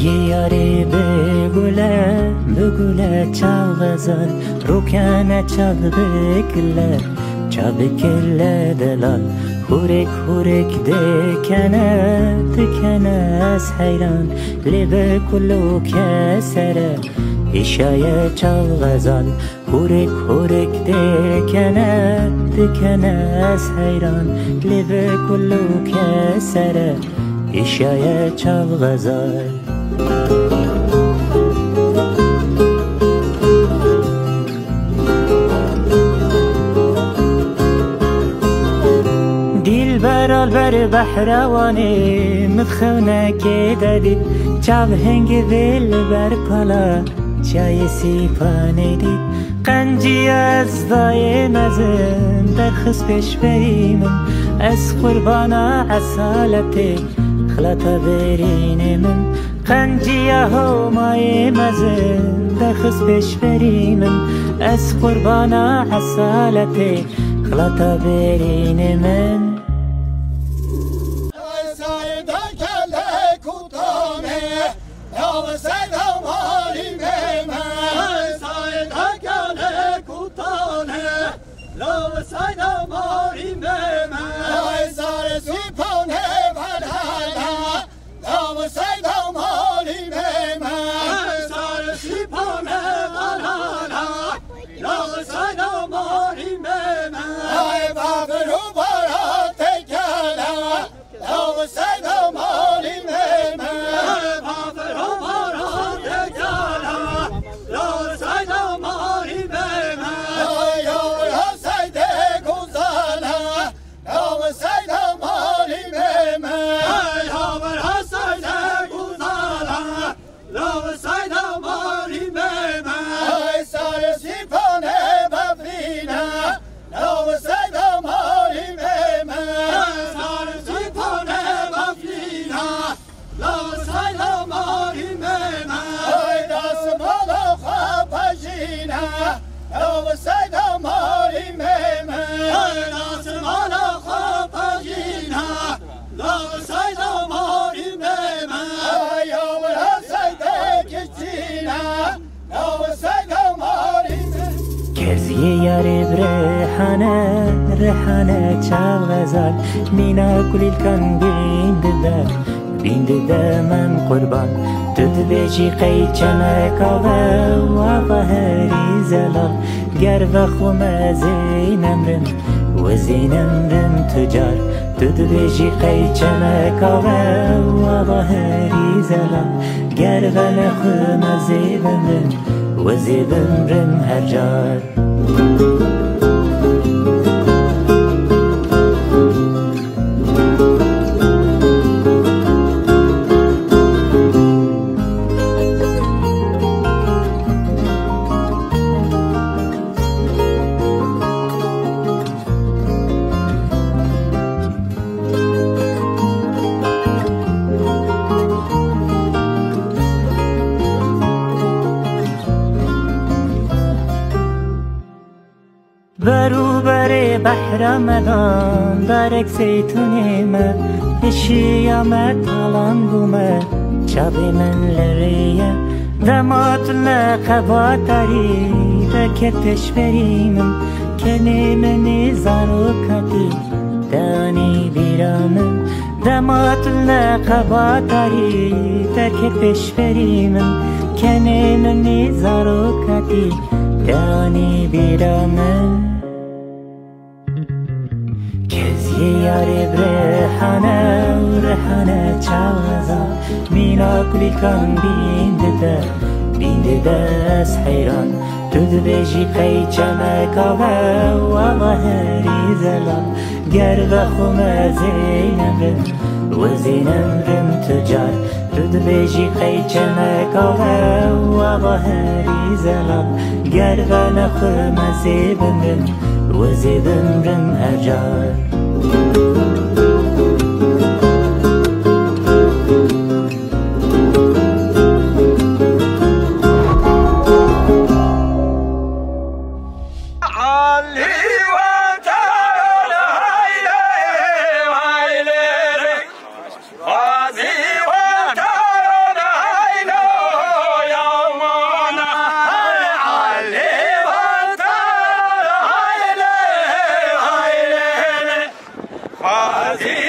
یاری بگوله چاو غزال روکنه چاو بکله دلال هورک دکنه از حیران لب کلو کسره ایشای چاو غزال هورک دکنه از حیران لب کلو کسره ایشای چاو غزال برال بر بحروانه مفخونه که دادید چاو هنگ دل بر پالا چای سیپانه دید قنجی از دای مزن در خسبش بریمم از قربانا عسالته خلاطه برین من قنجی ها مای مزن در خسبش بریمم از قربانا عسالته خلاطه برین من یاری ریحانه چاو غزال مینا کلیل کن بینده من قربان دود بیجی قیچمه کاوه و قهری زلال گر و خوم زینم رم تجار دود بیجی قیچمه کاوه و قهری زلال گر و خوم زیبم رم هر جار بروبر بحر مدان درک زیتونی ما اشیامت تالان بومه چاب من لریه دمات لقباتری بکتش بریمم کنی منی زاروکتی دانی بیرامم دمات لقباتری بکتش بریمم کنی منی زاروکتی دانی بیرامم یاری ریحانه چاو غزال مینا کلی کن بینده از حیران دود بیجی قیچمه کاوه و قهری زلال گر و خوم زینم رم تجار دود بیجی قیچمه کاوه و قهری زلال گر و نخوم زیبم رم هجار Wazi wa tayo na عزیز